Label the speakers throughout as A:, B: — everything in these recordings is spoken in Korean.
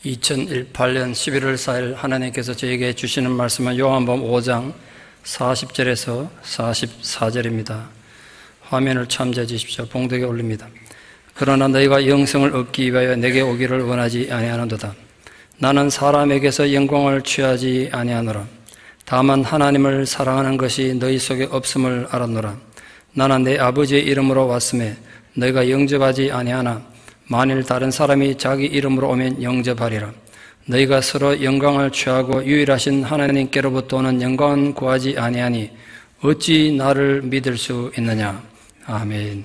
A: 2018년 11월 4일 하나님께서 저에게 주시는 말씀은 요한복음 5장 40절에서 44절입니다. 화면을 참조해 주십시오. 봉독에 올립니다. 그러나 너희가 영생을 얻기 위하여 내게 오기를 원하지 아니하는도다. 나는 사람에게서 영광을 취하지 아니하노라. 다만 하나님을 사랑하는 것이 너희 속에 없음을 알았노라. 나는 내 아버지의 이름으로 왔음에 너희가 영접하지 아니하나 만일 다른 사람이 자기 이름으로 오면 영접하리라. 너희가 서로 영광을 취하고 유일하신 하나님께로부터 오는 영광은 구하지 아니하니 어찌 나를 믿을 수 있느냐. 아멘.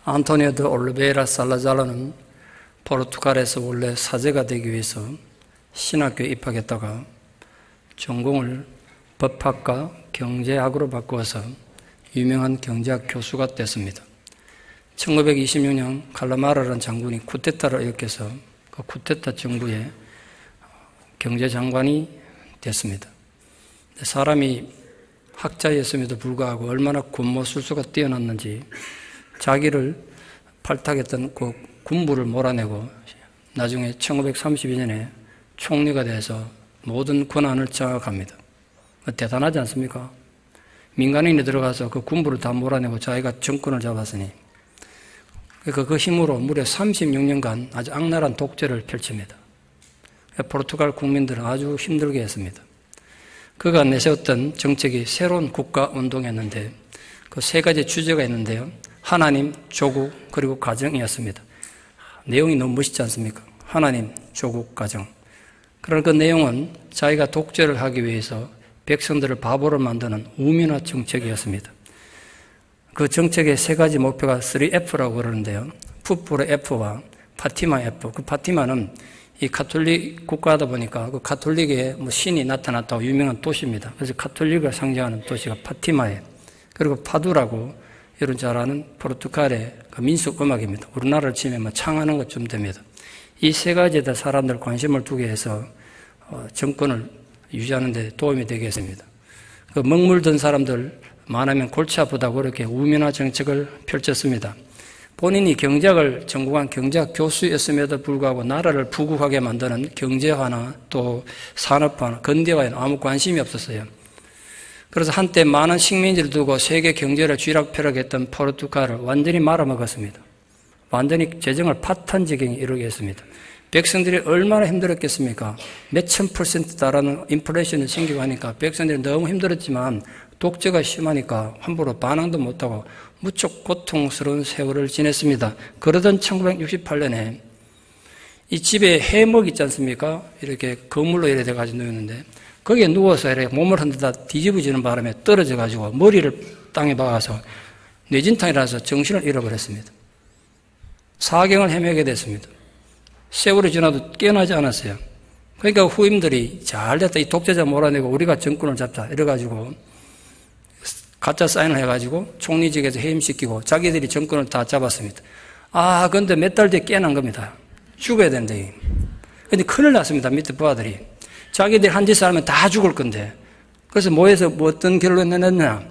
A: 안토니오 드 올리베이라 살라자르는 포르투갈에서 원래 사제가 되기 위해서 신학교에 입학했다가 전공을 법학과 경제학으로 바꾸어서 유명한 경제학 교수가 됐습니다. 1926년 칼라마라라는 장군이 쿠데타를 일으켜서 그 쿠데타 정부의 경제장관이 됐습니다. 사람이 학자였음에도 불구하고 얼마나 군무술수가 뛰어났는지 자기를 발탁했던 그 군부를 몰아내고 나중에 1932년에 총리가 돼서 모든 권한을 장악합니다. 대단하지 않습니까? 민간인이 들어가서 그 군부를 다 몰아내고 자기가 정권을 잡았으니 그 힘으로 무려 36년간 아주 악랄한 독재를 펼칩니다. 포르투갈 국민들은 아주 힘들게 했습니다. 그가 내세웠던 정책이 새로운 국가운동이었는데 그 세 가지 주제가 있는데요. 하나님, 조국, 그리고 가정이었습니다. 내용이 너무 멋있지 않습니까? 하나님, 조국, 가정. 그러나 그 내용은 자기가 독재를 하기 위해서 백성들을 바보를 만드는 우민화 정책이었습니다. 그 정책의 세 가지 목표가 3F라고 그러는데요. 풋볼의 F와 파티마 F. 그 파티마는 이 가톨릭 국가다 보니까 그 가톨릭의 신이 나타났다고 유명한 도시입니다. 그래서 가톨릭을 상징하는 도시가 파티마예요. 그리고 파두라고 여러분 잘 아는 포르투갈의 그 민속 음악입니다. 우리나라를 치면 창하는 것쯤 됩니다. 이 세 가지에다 사람들 관심을 두게 해서 정권을 유지하는 데 도움이 되겠습니다. 그 먹물든 사람들 많으면 골치 아프다고 그렇게 우민화 정책을 펼쳤습니다. 본인이 경제학을 전공한 경제학 교수였음에도 불구하고 나라를 부국하게 만드는 경제화나 또 산업화나 근대화에는 아무 관심이 없었어요. 그래서 한때 많은 식민지를 두고 세계 경제를 쥐락펴락했던 포르투갈을 완전히 말아먹었습니다. 완전히 재정을 파탄 지경에 이르게 했습니다. 백성들이 얼마나 힘들었겠습니까? 몇천 % 달하는 인플레이션이 생기고 하니까 백성들이 너무 힘들었지만 독재가 심하니까 함부로 반항도 못하고 무척 고통스러운 세월을 지냈습니다. 그러던 1968년에 이 집에 해먹 있지 않습니까? 이렇게 거물로 이래 돼가지고 누웠는데 거기에 누워서 이렇게 몸을 흔들다 뒤집어지는 바람에 떨어져가지고 머리를 땅에 박아서 뇌진탕이라서 정신을 잃어버렸습니다. 사경을 헤매게 됐습니다. 세월이 지나도 깨어나지 않았어요. 그러니까 후임들이 잘 됐다. 이 독재자 몰아내고 우리가 정권을 잡자. 이래가지고 가짜 사인을 해가지고 총리직에서 해임시키고 자기들이 정권을 다 잡았습니다. 근데 몇 달 뒤에 깨어난 겁니다. 죽어야 된대. 근데 큰일 났습니다. 밑에 부하들이. 자기들이 한 짓을 하면 다 죽을 건데. 그래서 모여서 어떤 결론을 내놨냐.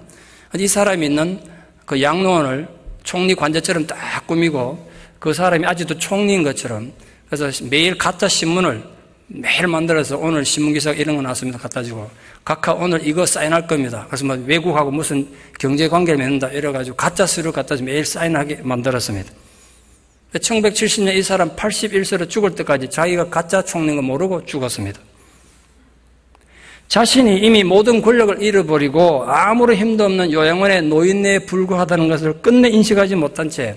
A: 이 사람이 있는 그 양로원을 총리 관저처럼 딱 꾸미고 그 사람이 아직도 총리인 것처럼 그래서 매일 가짜 신문을 매일 만들어서 오늘 신문기사가 이런 거 나왔습니다. 갖다 주고. 각하 오늘 이거 사인할 겁니다. 그래서 외국하고 무슨 경제관계를 맺는다. 이래가지고 가짜 서류 갖다 주 매일 사인하게 만들었습니다. 1970년 이 사람 81세로 죽을 때까지 자기가 가짜 총리인 거 모르고 죽었습니다. 자신이 이미 모든 권력을 잃어버리고 아무런 힘도 없는 요양원의 노인네에 불과하다는 것을 끝내 인식하지 못한 채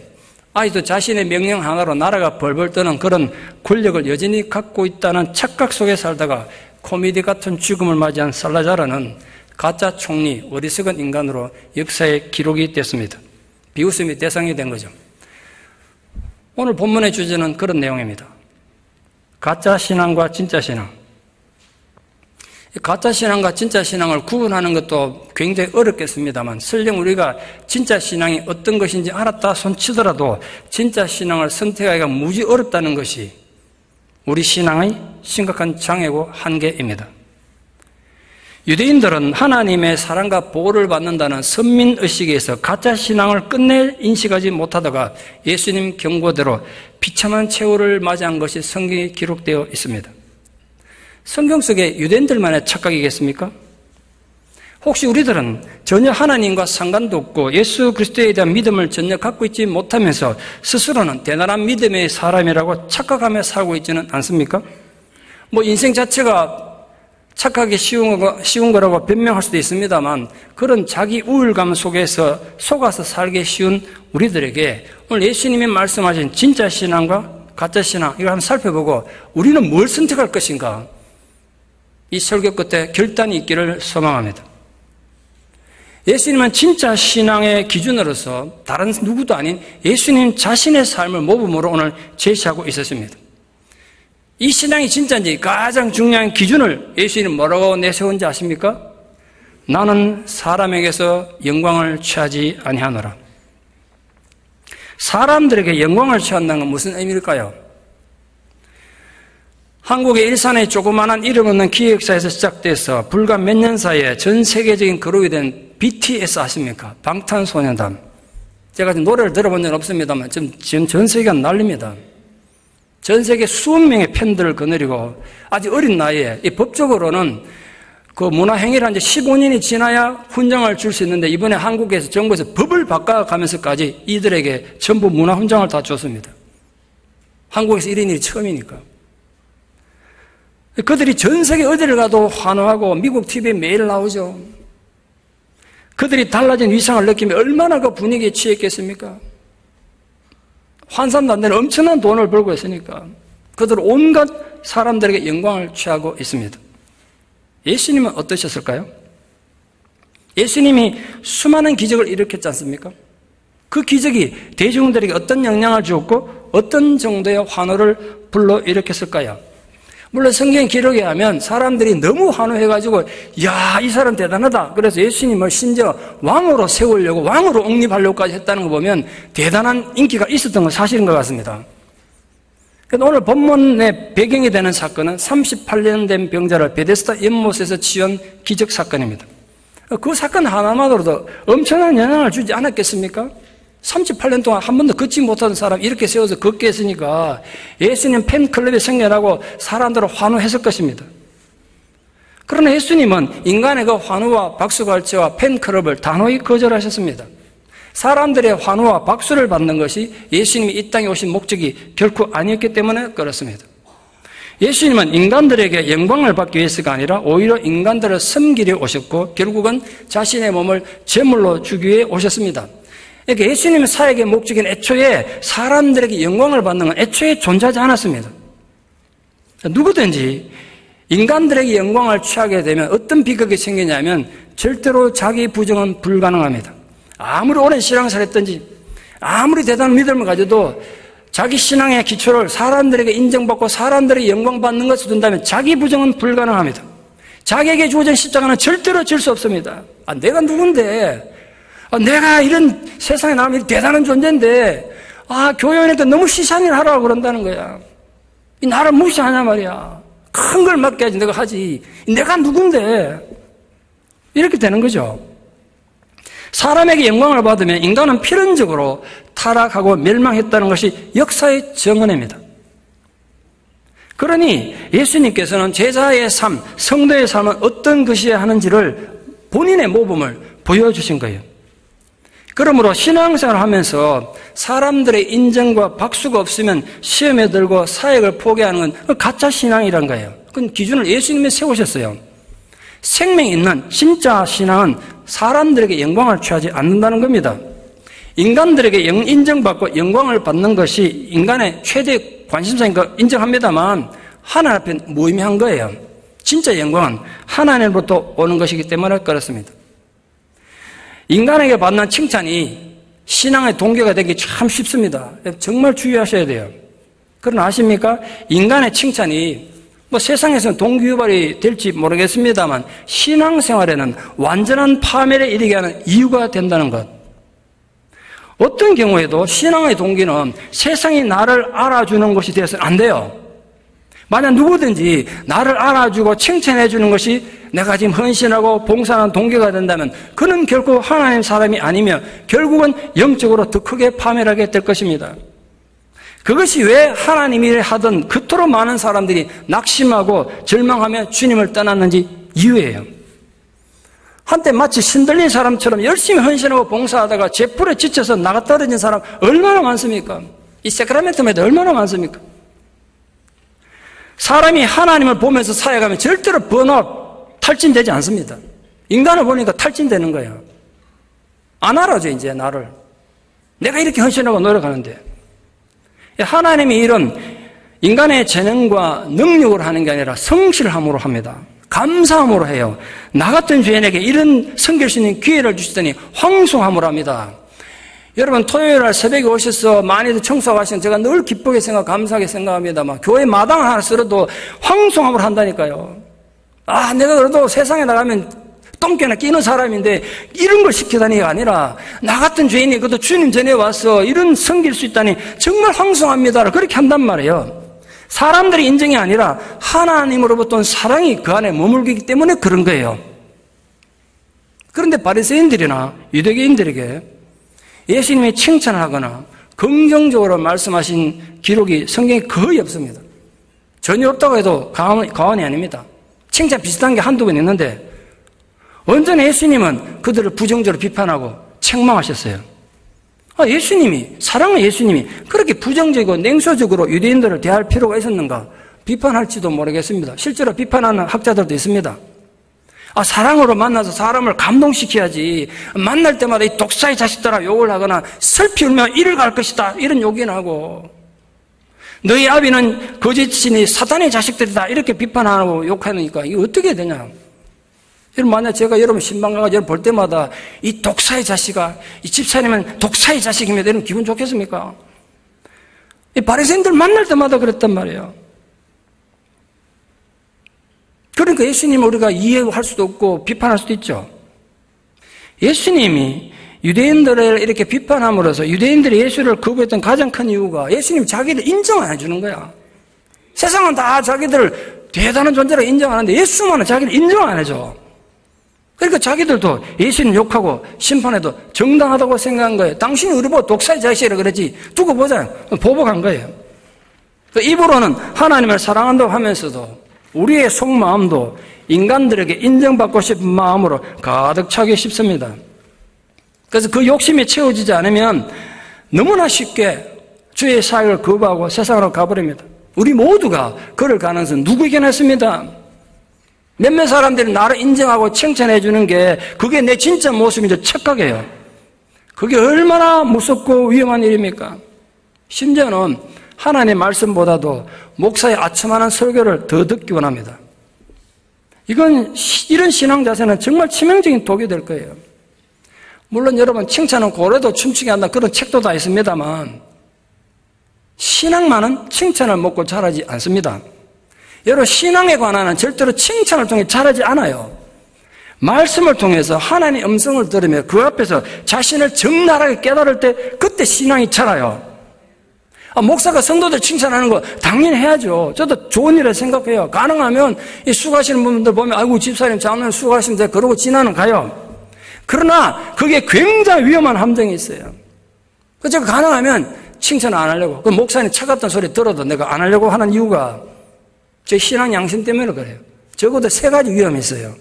A: 아직도 자신의 명령 하나로 나라가 벌벌 떠는 그런 권력을 여전히 갖고 있다는 착각 속에 살다가 코미디 같은 죽음을 맞이한 살라자르는 가짜 총리, 어리석은 인간으로 역사에 기록이 됐습니다. 비웃음의 대상이 된 거죠. 오늘 본문의 주제는 그런 내용입니다. 가짜 신앙과 진짜 신앙. 가짜 신앙과 진짜 신앙을 구분하는 것도 굉장히 어렵겠습니다만 설령 우리가 진짜 신앙이 어떤 것인지 알았다 손치더라도 진짜 신앙을 선택하기가 무지 어렵다는 것이 우리 신앙의 심각한 장애고 한계입니다. 유대인들은 하나님의 사랑과 보호를 받는다는 선민의식에서 가짜신앙을 끝내 인식하지 못하다가 예수님 경고대로 비참한 최후를 맞이한 것이 성경에 기록되어 있습니다. 성경 속에 유대인들만의 착각이겠습니까? 혹시 우리들은 전혀 하나님과 상관도 없고 예수 그리스도에 대한 믿음을 전혀 갖고 있지 못하면서 스스로는 대단한 믿음의 사람이라고 착각하며 살고 있지는 않습니까? 인생 자체가 착하기 쉬운 거라고 변명할 수도 있습니다만 그런 자기 우울감 속에서 속아서 살기 쉬운 우리들에게 오늘 예수님이 말씀하신 진짜 신앙과 가짜 신앙 이걸 한번 살펴보고 우리는 뭘 선택할 것인가 이 설교 끝에 결단이 있기를 소망합니다. 예수님은 진짜 신앙의 기준으로서 다른 누구도 아닌 예수님 자신의 삶을 모범으로 오늘 제시하고 있었습니다. 이 신앙이 진짜인지 가장 중요한 기준을 예수님은 뭐라고 내세운지 아십니까? 나는 사람에게서 영광을 취하지 아니하노라. 사람들에게 영광을 취한다는 건 무슨 의미일까요? 한국의 일산의 조그마한 이름 없는 기획사에서 시작돼서 불과 몇 년 사이에 전 세계적인 그룹이 된 BTS 아십니까? 방탄소년단. 제가 지금 노래를 들어본 적은 없습니다만 지금 전 세계가 난립니다. 전 세계 수억 명의 팬들을 거느리고 아주 어린 나이에 법적으로는 그 문화행위를 한 지 15년이 지나야 훈장을 줄 수 있는데 이번에 한국에서 정부에서 법을 바꿔가면서까지 이들에게 전부 문화훈장을 다 줬습니다. 한국에서 이런 일이 처음이니까. 그들이 전 세계 어디를 가도 환호하고 미국 TV에 매일 나오죠. 그들이 달라진 위상을 느끼며 얼마나 그 분위기에 취했겠습니까? 환산도 안 되는 엄청난 돈을 벌고 있으니까 그들은 온갖 사람들에게 영광을 취하고 있습니다. 예수님은 어떠셨을까요? 예수님이 수많은 기적을 일으켰지 않습니까? 그 기적이 대중들에게 어떤 영향을 주었고 어떤 정도의 환호를 불러일으켰을까요? 물론 성경 기록에 하면 사람들이 너무 환호해가지고 야, 이 사람 대단하다. 그래서 예수님을 심지어 왕으로 세우려고 왕으로 옹립하려고까지 했다는 거 보면 대단한 인기가 있었던 건 사실인 것 같습니다. 오늘 본문의 배경이 되는 사건은 38년 된 병자를 베데스다 연못에서 치유한 기적 사건입니다. 그 사건 하나만으로도 엄청난 영향을 주지 않았겠습니까? 38년 동안 한 번도 걷지 못하던 사람 이렇게 세워서 걷게 했으니까 예수님 팬클럽에 생겨나고 사람들을 환호했을 것입니다. 그러나 예수님은 인간의 그 환호와 박수갈채와 팬클럽을 단호히 거절하셨습니다. 사람들의 환호와 박수를 받는 것이 예수님이 이 땅에 오신 목적이 결코 아니었기 때문에 그렇습니다. 예수님은 인간들에게 영광을 받기 위해서가 아니라 오히려 인간들을 섬기려 오셨고 결국은 자신의 몸을 제물로 주기 위해 오셨습니다. 그러니까 예수님의 사역의 목적인 애초에 사람들에게 영광을 받는 건 애초에 존재하지 않았습니다. 누구든지 인간들에게 영광을 취하게 되면 어떤 비극이 생기냐면 절대로 자기 부정은 불가능합니다. 아무리 오랜 신앙생활을 했든지 아무리 대단한 믿음을 가져도 자기 신앙의 기초를 사람들에게 인정받고 사람들에게 영광받는 것을 둔다면 자기 부정은 불가능합니다. 자기에게 주어진 십자가는 절대로 질 수 없습니다. 내가 누군데 내가 이런 세상에 나오면 대단한 존재인데 교회원한테 너무 시산일 하라고 그런다는 거야. 이 나를 무시하냐 말이야. 큰 걸 맡겨야지 내가 하지. 내가 누군데 이렇게 되는 거죠. 사람에게 영광을 받으면 인간은 필연적으로 타락하고 멸망했다는 것이 역사의 정언입니다. 그러니 예수님께서는 제자의 삶, 성도의 삶은 어떤 것이어야 하는지를 본인의 모범을 보여주신 거예요. 그러므로 신앙생활을 하면서 사람들의 인정과 박수가 없으면 시험에 들고 사역을 포기하는 건 가짜 신앙이란 거예요. 그건 기준을 예수님이 세우셨어요. 생명이 있는 진짜 신앙은 사람들에게 영광을 취하지 않는다는 겁니다. 인간들에게 인정받고 영광을 받는 것이 인간의 최대 관심사인 거 인정합니다만 하나님 앞에 무의미한 거예요. 진짜 영광은 하나님으로부터 오는 것이기 때문에 그렇습니다. 인간에게 받는 칭찬이 신앙의 동기가 되기 참 쉽습니다. 정말 주의하셔야 돼요. 그러나 아십니까? 인간의 칭찬이 세상에서는 동기유발이 될지 모르겠습니다만 신앙생활에는 완전한 파멸에 이르게 하는 이유가 된다는 것. 어떤 경우에도 신앙의 동기는 세상이 나를 알아주는 것이 되어서는 안 돼요. 만약 누구든지 나를 알아주고 칭찬해 주는 것이 내가 지금 헌신하고 봉사하는 동기가 된다면 그는 결코 하나님 사람이 아니며 결국은 영적으로 더 크게 파멸하게 될 것입니다. 그것이 왜 하나님 일을 하던 그토록 많은 사람들이 낙심하고 절망하며 주님을 떠났는지 이유예요. 한때 마치 신들린 사람처럼 열심히 헌신하고 봉사하다가 제풀에 지쳐서 나가 떨어진 사람 얼마나 많습니까? 이 세크라멘토에도 얼마나 많습니까? 사람이 하나님을 보면서 살아가면 절대로 번아웃, 탈진되지 않습니다. 인간을 보니까 탈진되는 거예요. 안 알아줘, 이제 나를. 내가 이렇게 헌신하고 노력하는데. 하나님이 이런 인간의 재능과 능력으로 하는 게 아니라 성실함으로 합니다. 감사함으로 해요. 나 같은 죄인에게 이런 섬길 수 있는 기회를 주시더니 황송함으로 합니다. 여러분 토요일 날 새벽에 오셔서 많이들 청소하고 하시는 제가 늘 기쁘게 감사하게 생각합니다만 교회 마당 하나 쓸어도 황송함으로 한다니까요. 아, 내가 그래도 세상에 나가면 똥개나 끼는 사람인데 이런 걸 시키다니가 아니라 나 같은 죄인이 그래도 주님 전에 와서 이런 섬길 수 있다니 정말 황송합니다. 그렇게 한단 말이에요. 사람들의 인정이 아니라 하나님으로부터 온 사랑이 그 안에 머물기 때문에 그런 거예요. 그런데 바리새인들이나 유대교인들에게 예수님이 칭찬을 하거나 긍정적으로 말씀하신 기록이 성경에 거의 없습니다. 전혀 없다고 해도 과언이 아닙니다. 칭찬 비슷한 게 한두 번 있는데 언제나 예수님은 그들을 부정적으로 비판하고 책망하셨어요. 예수님이, 사랑하는 예수님이 그렇게 부정적이고 냉소적으로 유대인들을 대할 필요가 있었는가? 비판할지도 모르겠습니다. 실제로 비판하는 학자들도 있습니다. 사랑으로 만나서 사람을 감동시켜야지. 만날 때마다 이 독사의 자식들아 욕을 하거나 슬피 울며 이를 갈 것이다. 이런 욕이나 하고. 너희 아비는 거짓이니 사탄의 자식들이다. 이렇게 비판하고 욕하니까 이게 어떻게 되냐. 여러분, 만약 제가 여러분 신방 가서 여러분 볼 때마다 이 독사의 자식아, 이 집사님은 독사의 자식이면 여러분 기분 좋겠습니까? 이 바리새인들 만날 때마다 그랬단 말이에요. 그러니까 예수님을 우리가 이해할 수도 없고 비판할 수도 있죠. 예수님이 유대인들을 이렇게 비판함으로써 유대인들이 예수를 거부했던 가장 큰 이유가 예수님이 자기를 인정 안 해주는 거야. 세상은 다 자기들을 대단한 존재로 인정하는데 예수만은 자기를 인정 안 해줘. 그러니까 자기들도 예수님 욕하고 심판해도 정당하다고 생각한 거예요. 당신이 우리 보고 독사의 자식이라 그러지 두고 보자. 보복한 거예요. 입으로는 하나님을 사랑한다고 하면서도 우리의 속마음도 인간들에게 인정받고 싶은 마음으로 가득 차기 쉽습니다. 그래서 그 욕심이 채워지지 않으면 너무나 쉽게 주의 사역을 거부하고 세상으로 가버립니다. 우리 모두가 그럴 가능성은 누구에게나 있습니다. 몇몇 사람들이 나를 인정하고 칭찬해 주는 게 그게 내 진짜 모습인지 착각해요. 그게 얼마나 무섭고 위험한 일입니까? 심지어는 하나님의 말씀보다도 목사의 아첨하는 설교를 더 듣기 원합니다. 이런 신앙 자세는 정말 치명적인 독이 될 거예요. 물론 여러분 칭찬은 고래도 춤추게 한다 그런 책도 다 있습니다만 신앙만은 칭찬을 먹고 자라지 않습니다. 여러분 신앙에 관한은 절대로 칭찬을 통해 자라지 않아요. 말씀을 통해서 하나님의 음성을 들으며 그 앞에서 자신을 적나라하게 깨달을 때 그때 신앙이 자라요. 목사가 성도들 칭찬하는 거 당연히 해야죠. 저도 좋은 일을 생각해요. 가능하면 이 수고하시는 분들 보면 아이고 집사님 장로님 수고하시는데 그러고 지나는 가요. 그러나 그게 굉장히 위험한 함정이 있어요. 그래서 제가 가능하면 칭찬 안 하려고. 그 목사님 차갑다는 소리 들어도 내가 안 하려고 하는 이유가 제 신앙 양심 때문에 그래요. 적어도 3가지 위험이 있어요.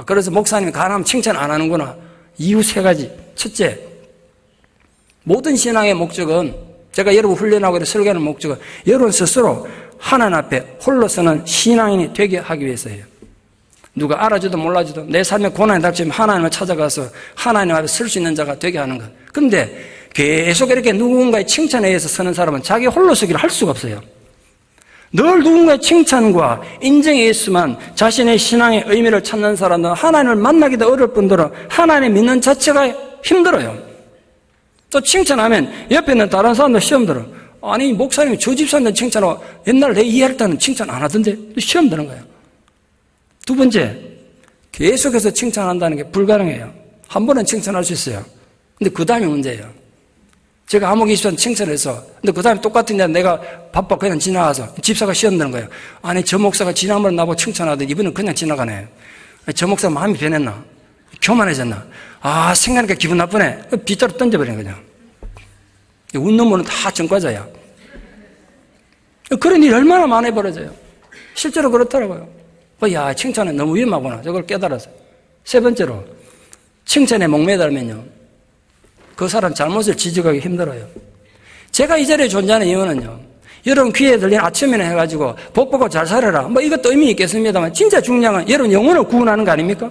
A: 그래서 목사님이 가능하면 칭찬 안 하는구나. 이유 3가지. 첫째, 모든 신앙의 목적은 제가 여러분 훈련하고 설교하는 목적은 여러분 스스로 하나님 앞에 홀로서는 신앙인이 되게 하기 위해서예요. 누가 알아줘도 몰라줘도 내 삶에 고난이 닥치면 하나님을 찾아가서 하나님 앞에 설 수 있는 자가 되게 하는 것. 그런데 계속 이렇게 누군가의 칭찬에 의해서 서는 사람은 자기 홀로 서기를 할 수가 없어요. 늘 누군가의 칭찬과 인정에 의해서만 자신의 신앙의 의미를 찾는 사람은 하나님을 만나기도 어려울 뿐더러 하나님 믿는 자체가 힘들어요. 또 칭찬하면 옆에 있는 다른 사람도 시험 들어. 아니 목사님이 저 집사님 칭찬하고 옛날 내 이해할 때는 칭찬 안 하던데 시험 드는 거예요. 두 번째, 계속해서 칭찬한다는 게 불가능해요. 한 번은 칭찬할 수 있어요. 근데 그 다음이 문제예요. 제가 아무 기십한 칭찬해서, 근데 그 다음에 똑같은 데 내가 바빠 그냥 지나가서 집사가 시험되는 거예요. 아니, 저 목사가 지난번에 나보고 칭찬하더니 이번엔 그냥 지나가네. 저 목사 마음이 변했나? 교만해졌나? 아, 생각하니까 기분 나쁘네. 빗자루 던져버리는 거냐. 웃는 분은 다 전과자야. 그런 일이 얼마나 많이 벌어져요. 실제로 그렇더라고요. 야, 칭찬은 너무 위험하구나. 저걸 깨달았어요. 세 번째로, 칭찬에 목매달면요, 그 사람 잘못을 지적하기 힘들어요. 제가 이 자리에 존재하는 이유는요, 여러분 귀에 들린 아침에는 해가지고 복 보고 잘 살아라, 뭐 이것도 의미 있겠습니다만, 진짜 중요한 건 여러분 영혼을 구원하는 거 아닙니까?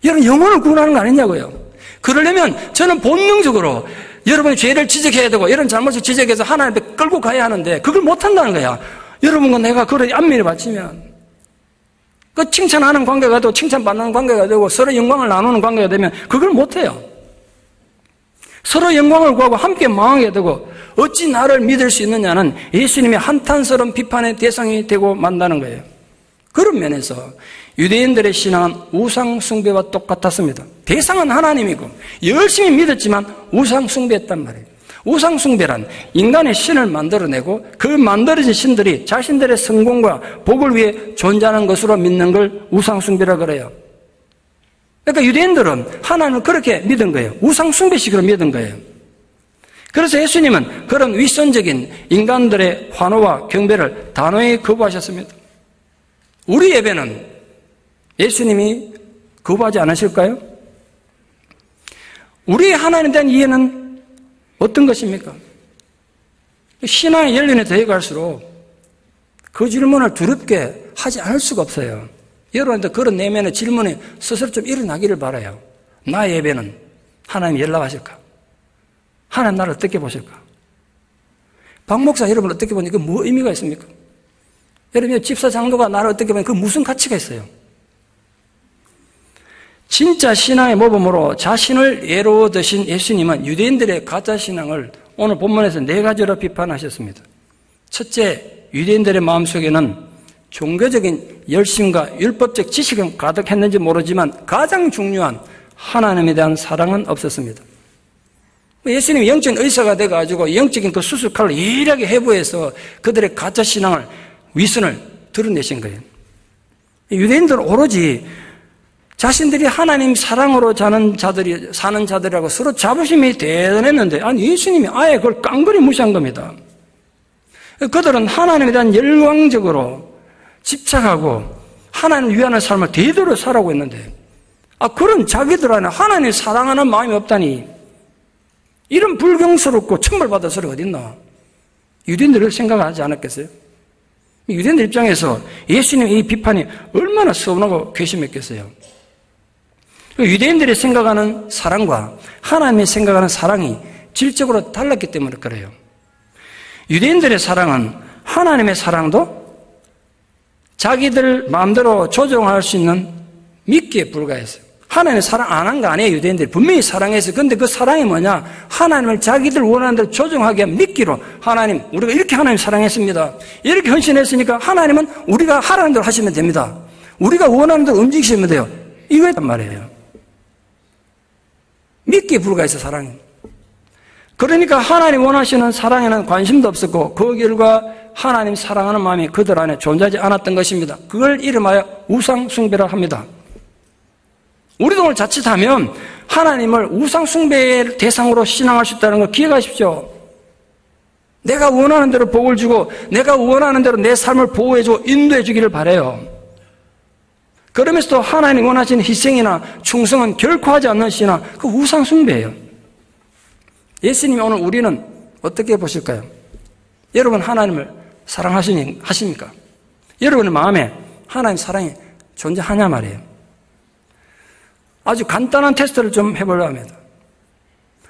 A: 여러분 영혼을 구원하는 거 아니냐고요. 그러려면 저는 본능적으로 여러분의 죄를 지적해야 되고 이런 잘못을 지적해서 하나님 앞에 끌고 가야 하는데 그걸 못한다는 거야. 여러분과 내가 그런 안면을 바치면 그 칭찬하는 관계가 되고 칭찬받는 관계가 되고 서로 영광을 나누는 관계가 되면 그걸 못해요. 서로 영광을 구하고 함께 망하게 되고 어찌 나를 믿을 수 있느냐는 예수님의 한탄스러운 비판의 대상이 되고 만다는 거예요. 그런 면에서 유대인들의 신앙은 우상 숭배와 똑같았습니다. 대상은 하나님이고 열심히 믿었지만 우상 숭배했단 말이에요. 우상 숭배란 인간의 신을 만들어내고 그 만들어진 신들이 자신들의 성공과 복을 위해 존재하는 것으로 믿는 걸 우상 숭배라 그래요. 그러니까 유대인들은 하나님을 그렇게 믿은 거예요. 우상 숭배식으로 믿은 거예요. 그래서 예수님은 그런 윗선적인 인간들의 환호와 경배를 단호히 거부하셨습니다. 우리 예배는 예수님이 거부하지 않으실까요? 우리의 하나님에 대한 이해는 어떤 것입니까? 신앙의 연륜에 더해갈수록 그 질문을 두렵게 하지 않을 수가 없어요. 여러분한테 그런 내면의 질문이 스스로 좀 일어나기를 바라요. 나의 예배는 하나님 연락하실까? 하나님 나를 어떻게 보실까? 박 목사 여러분 어떻게 보니까 뭐 의미가 있습니까? 여러분 집사 장로가 나를 어떻게 보면 그 무슨 가치가 있어요? 진짜 신앙의 모범으로 자신을 예로 드신 예수님은 유대인들의 가짜 신앙을 오늘 본문에서 네 가지로 비판하셨습니다. 첫째, 유대인들의 마음속에는 종교적인 열심과 율법적 지식은 가득했는지 모르지만 가장 중요한 하나님에 대한 사랑은 없었습니다. 예수님이 영적인 의사가 돼가지고 영적인 그 수술칼을 예리하게 해부해서 그들의 가짜 신앙을 위선을 드러내신 거예요. 유대인들은 오로지 자신들이 하나님 사랑으로 사는 자들이라고 서로 자부심이 대단했는데, 아니, 예수님이 아예 그걸 깡그리 무시한 겁니다. 그들은 하나님에 대한 열광적으로 집착하고 하나님을 위하는 삶을 대대로 살아오고 있는데, 그런 자기들 안에 하나님을 사랑하는 마음이 없다니, 이런 불경스럽고 천벌받을 소리가 어딨나? 유대인들을 생각하지 않았겠어요? 유대인들 입장에서 예수님의 이 비판이 얼마나 서운하고 괘씸했겠어요? 유대인들이 생각하는 사랑과 하나님이 생각하는 사랑이 질적으로 달랐기 때문에 그래요. 유대인들의 사랑은 하나님의 사랑도 자기들 마음대로 조정할 수 있는 미끼에 불과했어요. 하나님의 사랑 안 한 거 아니에요. 유대인들이 분명히 사랑했어요. 그런데 그 사랑이 뭐냐? 하나님을 자기들 원하는 대로 조정하게 한 미끼로, 하나님, 우리가 이렇게 하나님 사랑했습니다. 이렇게 헌신했으니까 하나님은 우리가 하라는 대로 하시면 됩니다. 우리가 원하는 대로 움직이시면 돼요. 이거였단 말이에요. 미끼에 불과해서 사랑이. 그러니까 하나님 원하시는 사랑에는 관심도 없었고 그 결과 하나님 사랑하는 마음이 그들 안에 존재하지 않았던 것입니다. 그걸 이름하여 우상 숭배라 합니다. 우리도 오늘 자칫하면 하나님을 우상 숭배의 대상으로 신앙할 수 있다는 걸 기억하십시오. 내가 원하는 대로 복을 주고 내가 원하는 대로 내 삶을 보호해주고 인도해 주기를 바라요. 그러면서도 하나님 원하시는 희생이나 충성은 결코 하지 않는 신앙, 그 우상 숭배예요. 예수님이 오늘 우리는 어떻게 보실까요? 여러분 하나님을 사랑하십니까? 여러분의 마음에 하나님 사랑이 존재하냐 말이에요. 아주 간단한 테스트를 좀 해보려고 합니다.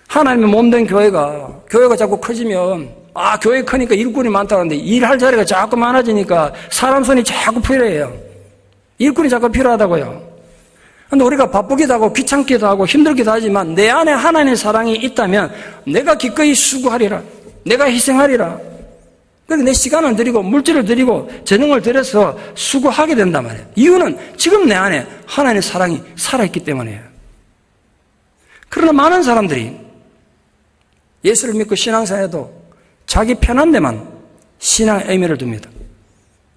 A: 하나님의 몸된 교회가 자꾸 커지면, 교회 크니까 일꾼이 많다는데 일할 자리가 자꾸 많아지니까 사람 손이 자꾸 필요해요. 일꾼이 자꾸 필요하다고요. 근데 우리가 바쁘기도 하고 귀찮기도 하고 힘들기도 하지만 내 안에 하나님의 사랑이 있다면 내가 기꺼이 수고하리라. 내가 희생하리라. 그래서 내 시간을 드리고 물질을 드리고 재능을 들여서 수고하게 된단 말이에요. 이유는 지금 내 안에 하나님의 사랑이 살아있기 때문이에요. 그러나 많은 사람들이 예수를 믿고 신앙생활해도 자기 편한 데만 신앙의 의미를 둡니다.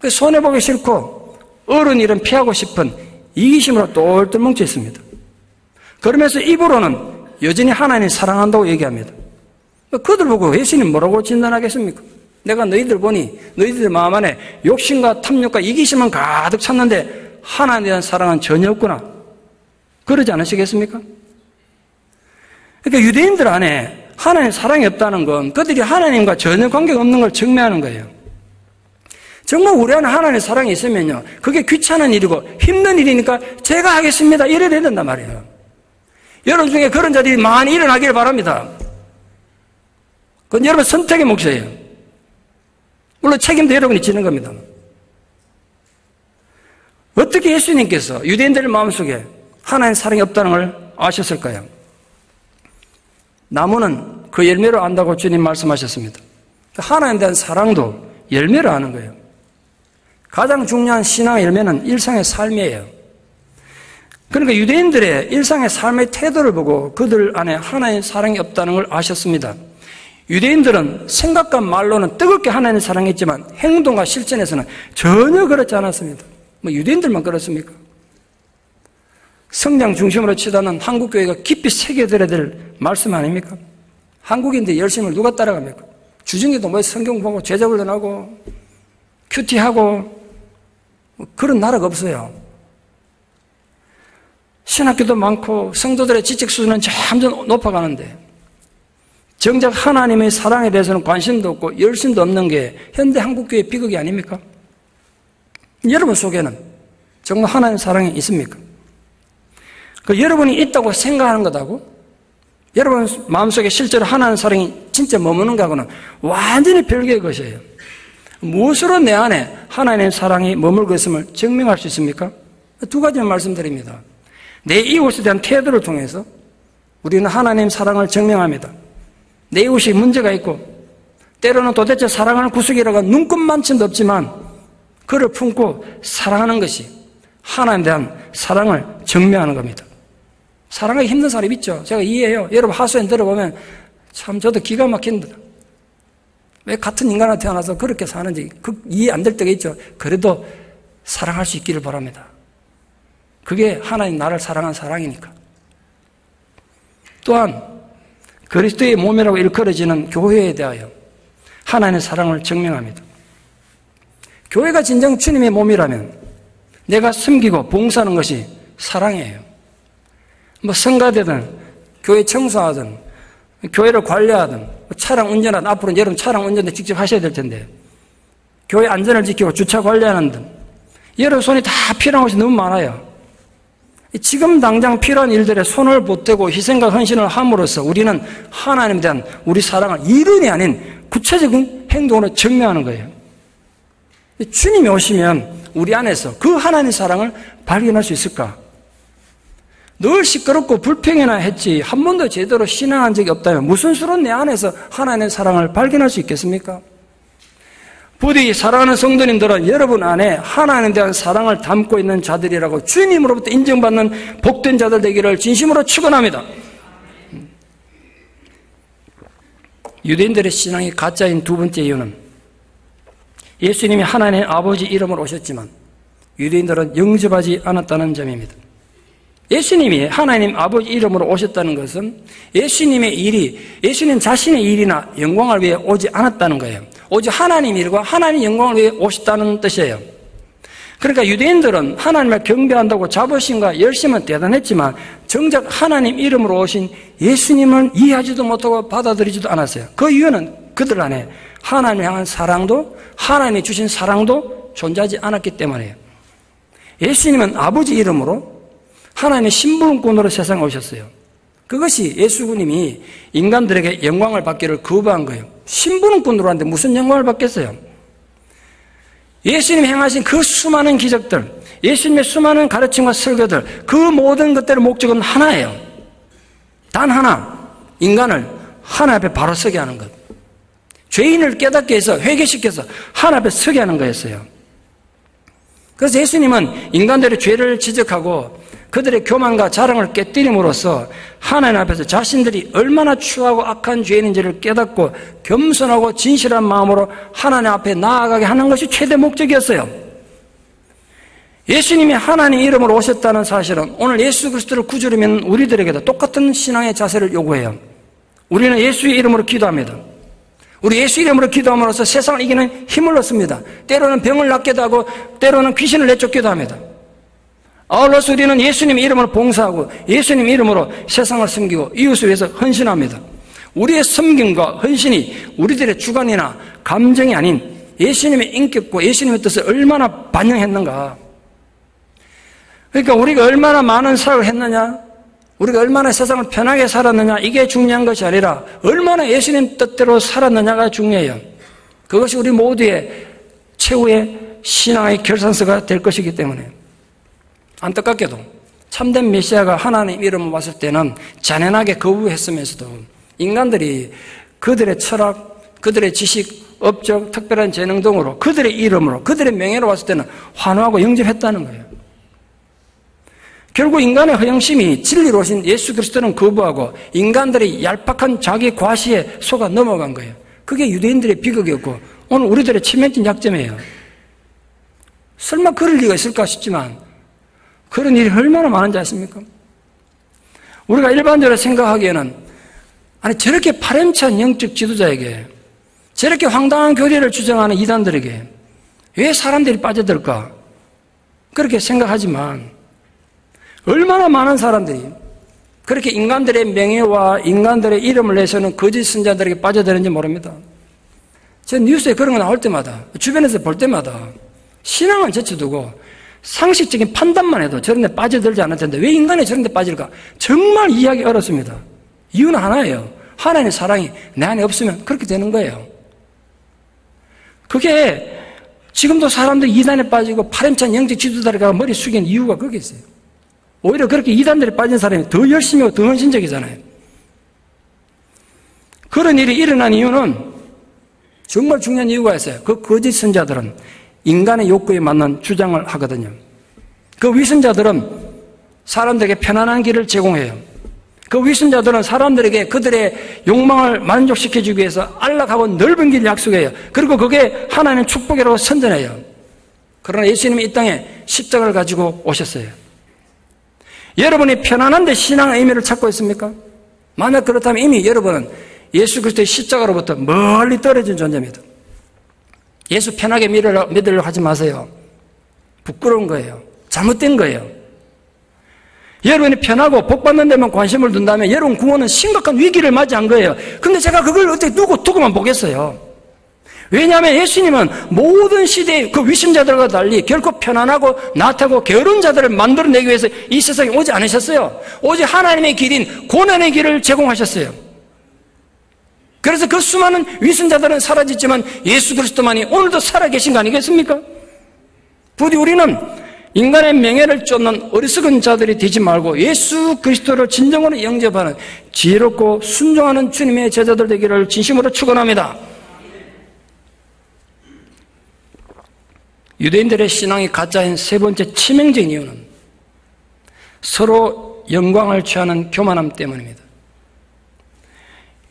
A: 손해보기 싫고 어려운 일은 피하고 싶은 이기심으로 똘똘 뭉쳐 있습니다. 그러면서 입으로는 여전히 하나님 사랑한다고 얘기합니다. 그들 보고 예수님 뭐라고 진단하겠습니까? 내가 너희들 보니 너희들 마음 안에 욕심과 탐욕과 이기심만 가득 찼는데 하나님에 대한 사랑은 전혀 없구나. 그러지 않으시겠습니까? 그러니까 유대인들 안에 하나님의 사랑이 없다는 건 그들이 하나님과 전혀 관계가 없는 걸 증명하는 거예요. 정말 우리 안에 하나님의 사랑이 있으면요, 그게 귀찮은 일이고 힘든 일이니까 제가 하겠습니다 이래야 된단 말이에요. 여러분 중에 그런 자들이 많이 일어나기를 바랍니다. 그건 여러분 선택의 몫이에요. 물론 책임도 여러분이 지는 겁니다. 어떻게 예수님께서 유대인들의 마음속에 하나님의 사랑이 없다는 걸 아셨을까요? 나무는 그 열매로 안다고 주님 말씀하셨습니다. 하나님에 대한 사랑도 열매로 아는 거예요. 가장 중요한 신앙의 열매는 일상의 삶이에요. 그러니까 유대인들의 일상의 삶의 태도를 보고 그들 안에 하나님의 사랑이 없다는 걸 아셨습니다. 유대인들은 생각과 말로는 뜨겁게 하나님의 사랑했지만 행동과 실천에서는 전혀 그렇지 않았습니다. 뭐 유대인들만 그렇습니까? 성장 중심으로 치닫는 한국교회가 깊이 새겨들어야 될 말씀 아닙니까? 한국인들 열심을 누가 따라갑니까? 주중에도 뭐 성경 보고 제자훈련하고 큐티하고 뭐 그런 나라가 없어요. 신학교도 많고 성도들의 지적 수준은 점점 높아가는데 정작 하나님의 사랑에 대해서는 관심도 없고 열심도 없는 게 현대 한국교회의 비극이 아닙니까? 여러분 속에는 정말 하나님의 사랑이 있습니까? 여러분이 있다고 생각하는 것하고 여러분 마음속에 실제로 하나님의 사랑이 진짜 머무는 것하고는 완전히 별개의 것이에요. 무엇으로 내 안에 하나님의 사랑이 머물고 있음을 증명할 수 있습니까? 두 가지만 말씀드립니다. 내 이웃에 대한 태도를 통해서 우리는 하나님의 사랑을 증명합니다. 내 이웃이 문제가 있고 때로는 도대체 사랑하는 구석이라고 눈꼽만침도 없지만 그를 품고 사랑하는 것이 하나님에 대한 사랑을 증명하는 겁니다. 사랑하기 힘든 사람이 있죠. 제가 이해해요. 여러분 하소연 들어보면 참 저도 기가 막힙니다. 왜 같은 인간으로 태어나서 그렇게 사는지 이해 안 될 때가 있죠. 그래도 사랑할 수 있기를 바랍니다. 그게 하나님 나를 사랑한 사랑이니까. 또한 그리스도의 몸이라고 일컬어지는 교회에 대하여 하나님의 사랑을 증명합니다. 교회가 진정 주님의 몸이라면 내가 섬기고 봉사하는 것이 사랑이에요. 뭐 성가되든 교회 청소하든 교회를 관리하든 차량 운전하든 앞으로는 여러분 차량 운전도 직접 하셔야 될 텐데 교회 안전을 지키고 주차 관리하는 등 여러분 손이 다 필요한 것이 너무 많아요. 지금 당장 필요한 일들에 손을 보태고 희생과 헌신을 함으로써 우리는 하나님에 대한 우리 사랑을 이론이 아닌 구체적인 행동으로 증명하는 거예요. 주님이 오시면 우리 안에서 그 하나님의 사랑을 발견할 수 있을까? 늘 시끄럽고 불평이나 했지 한 번도 제대로 신앙한 적이 없다면 무슨 수로 내 안에서 하나님의 사랑을 발견할 수 있겠습니까? 부디 사랑하는 성도님들은 여러분 안에 하나님에 대한 사랑을 담고 있는 자들이라고 주님으로부터 인정받는 복된 자들 되기를 진심으로 축원합니다. 유대인들의 신앙이 가짜인 두 번째 이유는 예수님이 하나님의 아버지 이름으로 오셨지만 유대인들은 영접하지 않았다는 점입니다. 예수님이 하나님 아버지 이름으로 오셨다는 것은 예수님의 일이 예수님 자신의 일이나 영광을 위해 오지 않았다는 거예요. 오직 하나님 일과 하나님 영광을 위해 오셨다는 뜻이에요. 그러니까 유대인들은 하나님을 경배한다고 자부심과 열심은 대단했지만 정작 하나님 이름으로 오신 예수님을 이해하지도 못하고 받아들이지도 않았어요. 그 이유는 그들 안에 하나님을 향한 사랑도 하나님이 주신 사랑도 존재하지 않았기 때문이에요. 예수님은 아버지 이름으로 하나님의 심부름꾼으로 세상에 오셨어요. 그것이 예수님이 인간들에게 영광을 받기를 거부한 거예요. 심부름꾼으로 하는데 무슨 영광을 받겠어요? 예수님이 행하신 그 수많은 기적들, 예수님의 수많은 가르침과 설교들, 그 모든 것들의 목적은 하나예요. 단 하나, 인간을 하나님 앞에 바로 서게 하는 것. 죄인을 깨닫게 해서 회개시켜서 하나님 앞에 서게 하는 거였어요. 그래서 예수님은 인간들의 죄를 지적하고 그들의 교만과 자랑을 깨뜨림으로써 하나님 앞에서 자신들이 얼마나 추하고 악한 죄인인지를 깨닫고 겸손하고 진실한 마음으로 하나님 앞에 나아가게 하는 것이 최대 목적이었어요. 예수님이 하나님 이름으로 오셨다는 사실은 오늘 예수 그리스도를 구주로 믿는 우리들에게도 똑같은 신앙의 자세를 요구해요. 우리는 예수의 이름으로 기도합니다. 우리 예수 이름으로 기도함으로써 세상을 이기는 힘을 얻습니다. 때로는 병을 낫기도 하고 때로는 귀신을 내쫓기도 합니다. 아울러서 우리는 예수님 이름으로 봉사하고 예수님 이름으로 세상을 섬기고 이웃을 위해서 헌신합니다. 우리의 섬김과 헌신이 우리들의 주관이나 감정이 아닌 예수님의 인격과 예수님의 뜻을 얼마나 반영했는가. 그러니까 우리가 얼마나 많은 사역을 했느냐, 우리가 얼마나 세상을 편하게 살았느냐, 이게 중요한 것이 아니라 얼마나 예수님 뜻대로 살았느냐가 중요해요. 그것이 우리 모두의 최후의 신앙의 결산서가 될 것이기 때문에. 안타깝게도 참된 메시아가 하나님 이름으로 왔을 때는 잔인하게 거부했으면서도 인간들이 그들의 철학, 그들의 지식, 업적, 특별한 재능 등으로 그들의 이름으로, 그들의 명예로 왔을 때는 환호하고 영접했다는 거예요. 결국 인간의 허영심이 진리로 오신 예수 그리스도는 거부하고 인간들의 얄팍한 자기 과시에 속아 넘어간 거예요. 그게 유대인들의 비극이었고 오늘 우리들의 치명적인 약점이에요. 설마 그럴 리가 있을까 싶지만 그런 일이 얼마나 많은지 아십니까? 우리가 일반적으로 생각하기에는 아니 저렇게 파렴치한 영적 지도자에게 저렇게 황당한 교리를 주장하는 이단들에게 왜 사람들이 빠져들까? 그렇게 생각하지만 얼마나 많은 사람들이 그렇게 인간들의 명예와 인간들의 이름을 내세우는 거짓 선자들에게 빠져드는지 모릅니다. 저 뉴스에 그런 거 나올 때마다 주변에서 볼 때마다 신앙은 제쳐두고 상식적인 판단만 해도 저런 데 빠져들지 않을 텐데 왜 인간이 저런 데 빠질까? 정말 이해하기 어렵습니다. 이유는 하나예요. 하나님의 사랑이 내 안에 없으면 그렇게 되는 거예요. 그게 지금도 사람들이 이단에 빠지고 파렴치한 영적 지도자가 머리 숙이는 이유가 거기 있어요. 오히려 그렇게 이단들에 빠진 사람이 더 열심히 하고 더 헌신적이잖아요. 그런 일이 일어난 이유는 정말 중요한 이유가 있어요. 그 거짓 선자들은 인간의 욕구에 맞는 주장을 하거든요. 그 위선자들은 사람들에게 편안한 길을 제공해요. 그 위선자들은 사람들에게 그들의 욕망을 만족시켜주기 위해서 안락하고 넓은 길을 약속해요. 그리고 그게 하나님의 축복이라고 선전해요. 그러나 예수님이 이 땅에 십자가를 가지고 오셨어요. 여러분이 편안한데 신앙의 의미를 찾고 있습니까? 만약 그렇다면 이미 여러분은 예수 그리스도의 십자가로부터 멀리 떨어진 존재입니다. 예수 편하게 믿으려고 하지 마세요. 부끄러운 거예요. 잘못된 거예요. 여러분이 편하고 복받는 데만 관심을 둔다면 여러분 구원은 심각한 위기를 맞이한 거예요. 근데 제가 그걸 어떻게 두고만 보겠어요? 왜냐하면 예수님은 모든 시대의 그 위선자들과 달리 결코 편안하고 나타고 게으른 자들을 만들어내기 위해서 이 세상에 오지 않으셨어요. 오직 하나님의 길인 고난의 길을 제공하셨어요. 그래서 그 수많은 위선자들은 사라졌지만 예수 그리스도만이 오늘도 살아계신 거 아니겠습니까? 부디 우리는 인간의 명예를 쫓는 어리석은 자들이 되지 말고 예수 그리스도를 진정으로 영접하는 지혜롭고 순종하는 주님의 제자들 되기를 진심으로 축원합니다. 유대인들의 신앙이 가짜인 세 번째 치명적인 이유는 서로 영광을 취하는 교만함 때문입니다.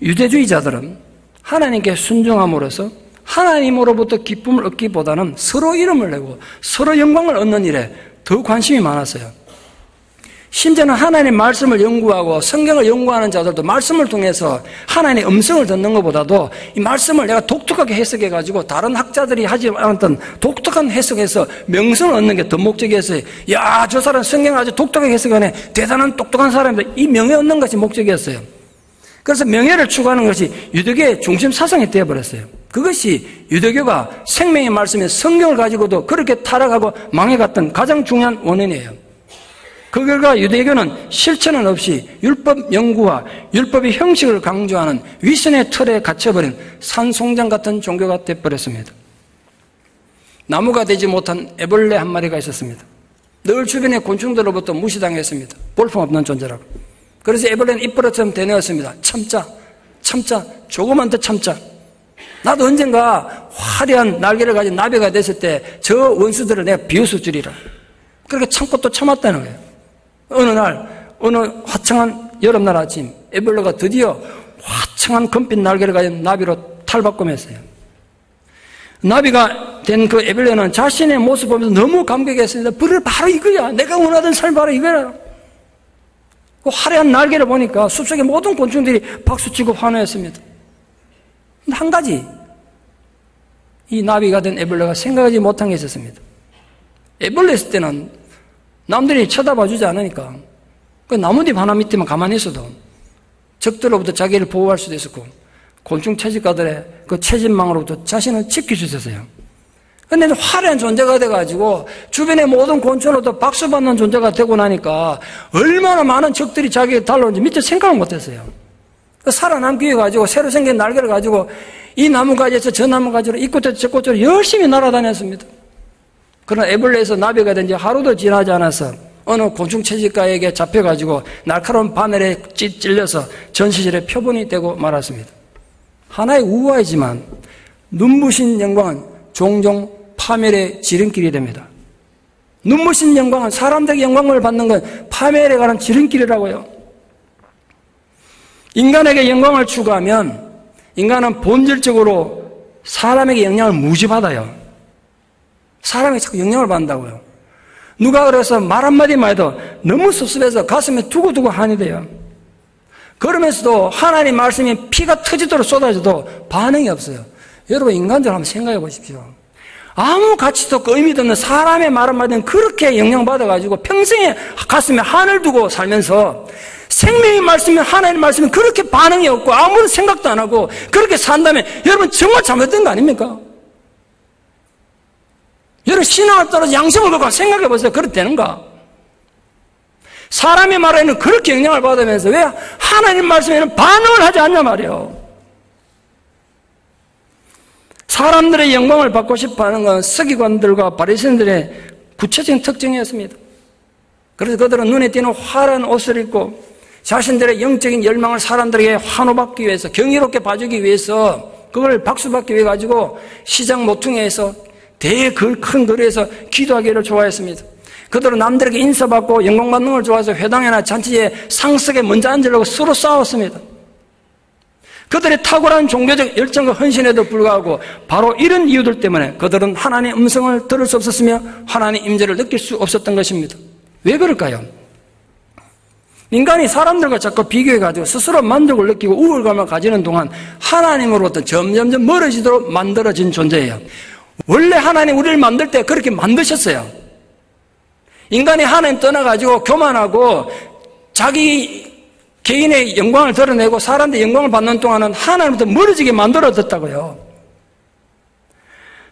A: 유대주의자들은 하나님께 순종함으로써 하나님으로부터 기쁨을 얻기보다는 서로 이름을 내고 서로 영광을 얻는 일에 더 관심이 많았어요. 심지어는 하나님의 말씀을 연구하고 성경을 연구하는 자들도 말씀을 통해서 하나님의 음성을 듣는 것보다도 이 말씀을 내가 독특하게 해석해가지고 다른 학자들이 하지 않았던 독특한 해석에서 명성을 얻는 게 더 목적이었어요. 야, 저 사람 성경을 아주 독특하게 해석하네. 대단한 똑똑한 사람이다. 이 명예 얻는 것이 목적이었어요. 그래서 명예를 추구하는 것이 유대교의 중심 사상이 되어버렸어요. 그것이 유대교가 생명의 말씀인 성경을 가지고도 그렇게 타락하고 망해갔던 가장 중요한 원인이에요. 그 결과 유대교는 실천은 없이 율법 연구와 율법의 형식을 강조하는 위선의 틀에 갇혀버린 산송장 같은 종교가 되어버렸습니다. 나무가 되지 못한 애벌레 한 마리가 있었습니다. 늘 주변의 곤충들로부터 무시당했습니다. 볼품없는 존재라고. 그래서 애벌레는 입버릇처럼 되뇌었습니다. 참자, 조금만 더 참자. 나도 언젠가 화려한 날개를 가진 나비가 됐을 때 저 원수들을 내가 비웃을 줄이라. 그렇게 참고 또 참았다는 거예요. 어느 날, 어느 화창한 여름날 아침, 에벨레가 드디어 화창한 금빛 날개를 가진 나비로 탈바꿈했어요. 나비가 된 그 에벨레는 자신의 모습 보면서 너무 감격했습니다. 바로 이거야. 내가 원하던 삶 바로 이거야. 그 화려한 날개를 보니까 숲속의 모든 곤충들이 박수치고 환호했습니다. 근데 한 가지, 이 나비가 된 에벨레가 생각하지 못한 게 있었습니다. 에벨레 있을 때는 남들이 쳐다봐주지 않으니까 그 나뭇잎 하나 밑에만 가만히 있어도 적들로부터 자기를 보호할 수도 있었고 곤충 채집가들의 그 채집망으로부터 자신을 지킬 수 있었어요. 그런데 화려한 존재가 돼가지고 주변의 모든 곤충으로부터 박수받는 존재가 되고 나니까 얼마나 많은 적들이 자기에게 달려오는지 미처 생각을 못했어요. 살아남기 위해 가지고 새로 생긴 날개를 가지고 이 나무가지에서 저 나무가지로 이 꽃에서 저 꽃으로 열심히 날아다녔습니다. 그러나 에벨레에서 나비가 된 지 하루도 지나지 않아서 어느 곤충 채집가에게 잡혀가지고 날카로운 바늘에 찔려서 전시실에 표본이 되고 말았습니다. 하나의 우화이지만 눈부신 영광은 종종 파멸의 지름길이 됩니다. 눈부신 영광은 사람들에게 영광을 받는 건 파멸에 관한 지름길이라고요. 인간에게 영광을 추구하면 인간은 본질적으로 사람에게 영향을 무지받아요. 사람에게 자꾸 영향을 받는다고요. 누가 그래서 말 한마디만 해도 너무 섭섭해서 가슴에 두고두고 한이 돼요. 그러면서도 하나님 말씀이 피가 터지도록 쏟아져도 반응이 없어요. 여러분 인간적으로 한번 생각해 보십시오. 아무 가치도 없고 의미도 없는 사람의 말 한마디는 그렇게 영향받아가지고 평생에 가슴에 한을 두고 살면서 생명의 말씀이 하나님의 말씀이 그렇게 반응이 없고 아무런 생각도 안 하고 그렇게 산다면 여러분 정말 잘못된 거 아닙니까? 여러분 신앙을 따라서 양심을 갖고 생각해 보세요. 그렇게 되는가? 사람의 말에는 그렇게 영향을 받으면서 왜 하나님 말씀에는 반응을 하지 않냐 말이에요. 사람들의 영광을 받고 싶어하는 건 서기관들과 바리새인들의 구체적인 특징이었습니다. 그래서 그들은 눈에 띄는 화려한 옷을 입고 자신들의 영적인 열망을 사람들에게 환호받기 위해서 경이롭게 봐주기 위해서 그걸 박수받기 위해 가지고 시장 모퉁이에서 큰 거리에서 기도하기를 좋아했습니다. 그들은 남들에게 인사받고 영광받는 걸 좋아해서 회당이나 잔치에 상석에 먼저 앉으려고 서로 싸웠습니다. 그들의 탁월한 종교적 열정과 헌신에도 불구하고 바로 이런 이유들 때문에 그들은 하나님의 음성을 들을 수 없었으며 하나님의 임재를 느낄 수 없었던 것입니다. 왜 그럴까요? 인간이 사람들과 자꾸 비교해가지고 스스로 만족을 느끼고 우월감을 가지는 동안 하나님으로부터 점점점 멀어지도록 만들어진 존재예요. 원래 하나님 우리를 만들 때 그렇게 만드셨어요. 인간이 하나님 떠나가지고 교만하고 자기 개인의 영광을 드러내고 사람들의 영광을 받는 동안은 하나님부터 멀어지게 만들어졌다고요.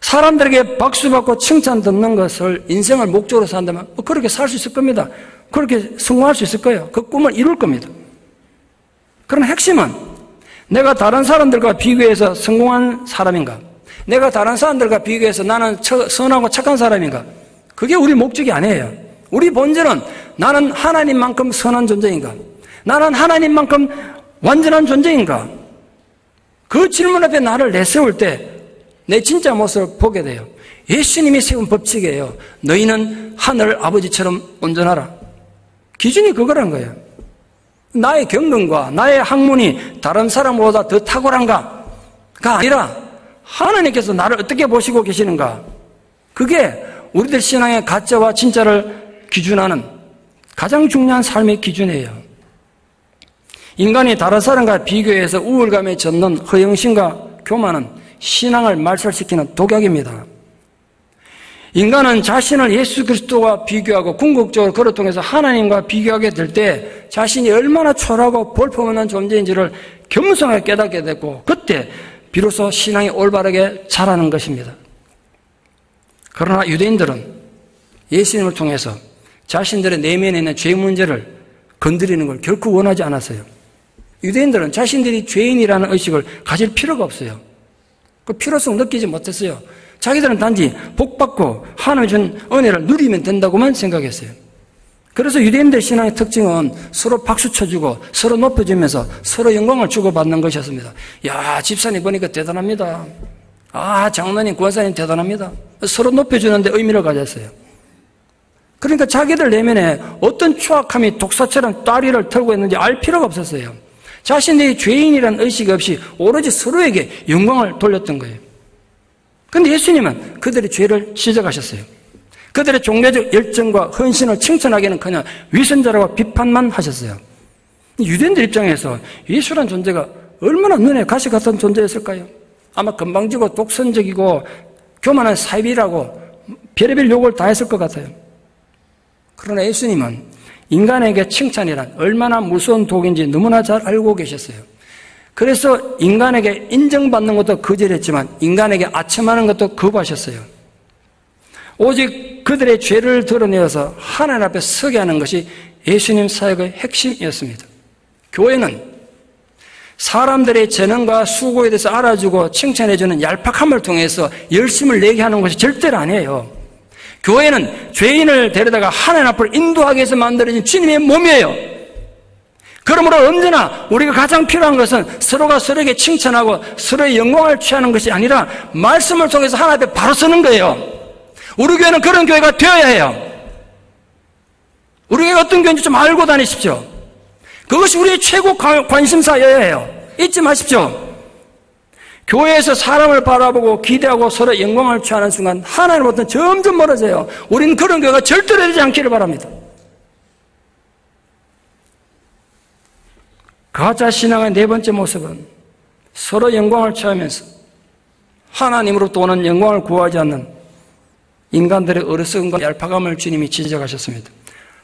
A: 사람들에게 박수받고 칭찬 듣는 것을 인생을 목적으로 산다면 그렇게 살 수 있을 겁니다. 그렇게 성공할 수 있을 거예요. 그 꿈을 이룰 겁니다. 그러나 핵심은 내가 다른 사람들과 비교해서 성공한 사람인가? 내가 다른 사람들과 비교해서 나는 선하고 착한 사람인가? 그게 우리 목적이 아니에요. 우리 본질은 나는 하나님만큼 선한 존재인가? 나는 하나님만큼 완전한 존재인가? 그 질문 앞에 나를 내세울 때 내 진짜 모습을 보게 돼요. 예수님이 세운 법칙이에요. 너희는 하늘 아버지처럼 온전하라. 기준이 그거란 거예요. 나의 경륜과 나의 학문이 다른 사람보다 더 탁월한가가 아니라 하나님께서 나를 어떻게 보시고 계시는가? 그게 우리들 신앙의 가짜와 진짜를 기준하는 가장 중요한 삶의 기준이에요. 인간이 다른 사람과 비교해서 우월감에 젖는 허영심과 교만은 신앙을 말살시키는 독약입니다. 인간은 자신을 예수 그리스도와 비교하고 궁극적으로 그를 통해서 하나님과 비교하게 될 때 자신이 얼마나 초라하고 볼품없는 존재인지를 겸손하게 깨닫게 됐고 그때 비로소 신앙이 올바르게 자라는 것입니다. 그러나 유대인들은 예수님을 통해서 자신들의 내면에 있는 죄 문제를 건드리는 걸 결코 원하지 않았어요. 유대인들은 자신들이 죄인이라는 의식을 가질 필요가 없어요. 그 필요성 느끼지 못했어요. 자기들은 단지 복받고 하나님이 준 은혜를 누리면 된다고만 생각했어요. 그래서 유대인들 신앙의 특징은 서로 박수 쳐주고 서로 높여주면서 서로 영광을 주고받는 것이었습니다. 야, 집사님 보니까 대단합니다. 아, 장로님, 권사님 대단합니다. 서로 높여주는데 의미를 가졌어요. 그러니까 자기들 내면에 어떤 추악함이 독사처럼 따리를 털고 있는지 알 필요가 없었어요. 자신들이 죄인이라는 의식이 없이 오로지 서로에게 영광을 돌렸던 거예요. 그런데 예수님은 그들의 죄를 지적하셨어요. 그들의 종교적 열정과 헌신을 칭찬하기는커녕 위선자라고 비판만 하셨어요. 유대인들 입장에서 예수란 존재가 얼마나 눈에 가시 같은 존재였을까요? 아마 건방지고 독선적이고 교만한 사입이라고 별의별 욕을 다 했을 것 같아요. 그러나 예수님은 인간에게 칭찬이란 얼마나 무서운 독인지 너무나 잘 알고 계셨어요. 그래서 인간에게 인정받는 것도 거절했지만 인간에게 아첨하는 것도 거부하셨어요. 오직 그들의 죄를 드러내어서 하나님 앞에 서게 하는 것이 예수님 사역의 핵심이었습니다. 교회는 사람들의 재능과 수고에 대해서 알아주고 칭찬해주는 얄팍함을 통해서 열심을 내게 하는 것이 절대로 아니에요. 교회는 죄인을 데려다가 하나님 앞으로 인도하기 위해서 만들어진 주님의 몸이에요. 그러므로 언제나 우리가 가장 필요한 것은 서로가 서로에게 칭찬하고 서로의 영광을 취하는 것이 아니라 말씀을 통해서 하나님 앞에 바로 서는 거예요. 우리 교회는 그런 교회가 되어야 해요. 우리 교회가 어떤 교회인지 좀 알고 다니십시오. 그것이 우리의 최고 관심사여야 해요. 잊지 마십시오. 교회에서 사람을 바라보고 기대하고 서로 영광을 취하는 순간 하나님으로부터 점점 멀어져요. 우리는 그런 교회가 절대로 되지 않기를 바랍니다. 가짜 신앙의 네 번째 모습은 서로 영광을 취하면서 하나님으로부터 오는 영광을 구하지 않는 인간들의 어리석음과 얄팍함을 주님이 지적하셨습니다.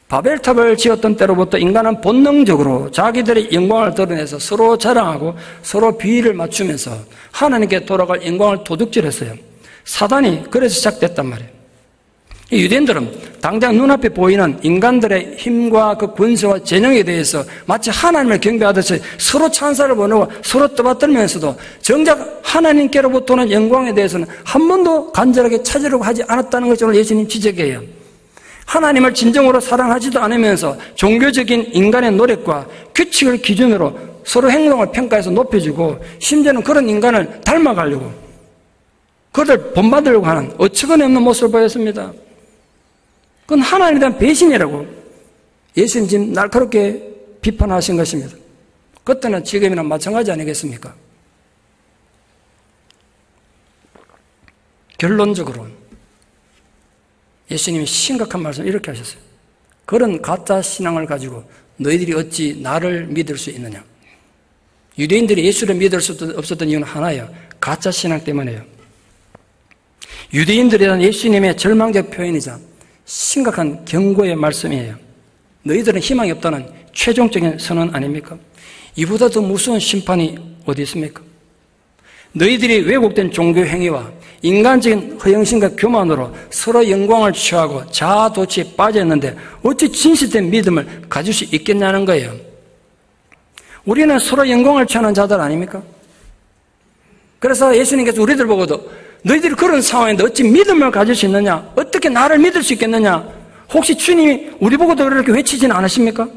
A: 바벨탑을 지었던 때로부터 인간은 본능적으로 자기들의 영광을 드러내서 서로 자랑하고 서로 비위를 맞추면서 하나님께 돌아갈 영광을 도둑질했어요. 사단이 그래서 시작됐단 말이에요. 이 유대인들은 당장 눈앞에 보이는 인간들의 힘과 그 권세와 재능에 대해서 마치 하나님을 경배하듯이 서로 찬사를 보내고 서로 떠받들면서도 정작 하나님께로부터 오는 영광에 대해서는 한 번도 간절하게 찾으려고 하지 않았다는 것을 예수님 지적해요. 하나님을 진정으로 사랑하지도 않으면서 종교적인 인간의 노력과 규칙을 기준으로 서로 행동을 평가해서 높여주고 심지어는 그런 인간을 닮아가려고 그를 본받으려고 하는 어처구니 없는 모습을 보였습니다. 그건 하나님에 대한 배신이라고 예수님 지금 날카롭게 비판하신 것입니다. 그때나 지금이나 마찬가지 아니겠습니까? 결론적으로 예수님이 심각한 말씀을 이렇게 하셨어요. 그런 가짜 신앙을 가지고 너희들이 어찌 나를 믿을 수 있느냐. 유대인들이 예수를 믿을 수 없었던 이유는 하나예요. 가짜 신앙 때문에요. 유대인들에 대한 예수님의 절망적 표현이자 심각한 경고의 말씀이에요. 너희들은 희망이 없다는 최종적인 선언 아닙니까? 이보다 더 무서운 심판이 어디 있습니까? 너희들이 왜곡된 종교 행위와 인간적인 허영심과 교만으로 서로 영광을 취하고 자아도취에 빠져있는데 어찌 진실된 믿음을 가질 수 있겠냐는 거예요. 우리는 서로 영광을 취하는 자들 아닙니까? 그래서 예수님께서 우리들 보고도 너희들이 그런 상황인데 어찌 믿음을 가질 수 있느냐? 어떻게 나를 믿을 수 있겠느냐? 혹시 주님이 우리 보고도 그렇게 외치지는 않으십니까?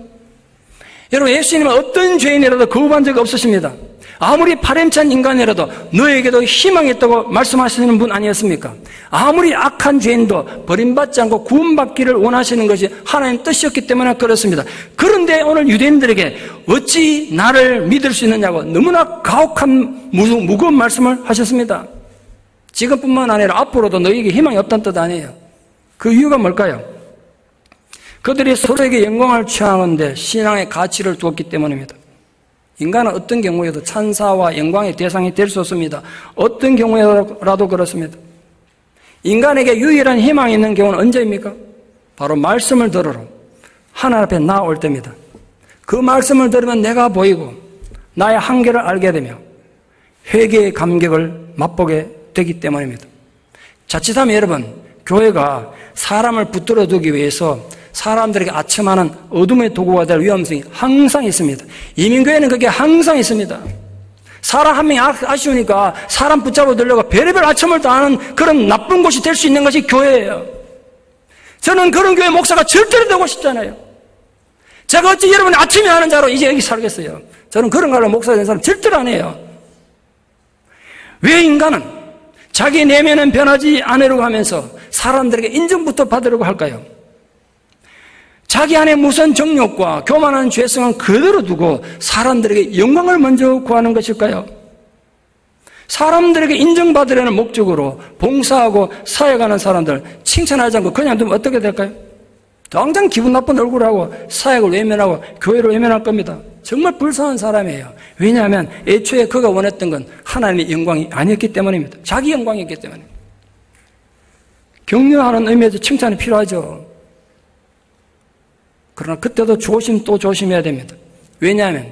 A: 여러분, 예수님은 어떤 죄인이라도 거부한 적 없으십니다. 아무리 파렴치한 인간이라도 너에게도 희망이 있다고 말씀하시는 분 아니었습니까? 아무리 악한 죄인도 버림받지 않고 구원받기를 원하시는 것이 하나님 뜻이었기 때문에 그렇습니다. 그런데 오늘 유대인들에게 어찌 나를 믿을 수 있느냐고 너무나 가혹한 무거운 말씀을 하셨습니다. 지금뿐만 아니라 앞으로도 너에게 희망이 없다는 뜻 아니에요. 그 이유가 뭘까요? 그들이 서로에게 영광을 취하는데 신앙의 가치를 두었기 때문입니다. 인간은 어떤 경우에도 찬사와 영광의 대상이 될 수 없습니다. 어떤 경우에라도 그렇습니다. 인간에게 유일한 희망이 있는 경우는 언제입니까? 바로 말씀을 들으러 하나님 앞에 나올 때입니다. 그 말씀을 들으면 내가 보이고 나의 한계를 알게 되며 회개의 감격을 맛보게 되기 때문입니다. 자칫하면 여러분, 교회가 사람을 붙들어 두기 위해서 사람들에게 아첨하는 어둠의 도구가 될 위험성이 항상 있습니다. 이민교회는 그게 항상 있습니다. 사람 한 명이 아쉬우니까 사람 붙잡아 들려고 별의별 아첨을 당하는 그런 나쁜 곳이 될 수 있는 것이 교회예요. 저는 그런 교회 목사가 절대로 되고 싶잖아요. 제가 어찌 여러분이 아침에 하는 자로 이제 여기 살겠어요. 저는 그런 걸로 목사 된 사람 절대로 안 해요. 왜 인간은 자기 내면은 변하지 않으려고 하면서 사람들에게 인정부터 받으려고 할까요? 자기 안에 무슨 정욕과 교만한 죄성은 그대로 두고 사람들에게 영광을 먼저 구하는 것일까요? 사람들에게 인정받으려는 목적으로 봉사하고 사역하는 사람들 칭찬하지 않고 그냥 두면 어떻게 될까요? 당장 기분 나쁜 얼굴하고 사역을 외면하고 교회를 외면할 겁니다. 정말 불쌍한 사람이에요. 왜냐하면 애초에 그가 원했던 건 하나님의 영광이 아니었기 때문입니다. 자기 영광이었기 때문에. 격려하는 의미에서 칭찬이 필요하죠. 그러나 그때도 또 조심해야 됩니다. 왜냐하면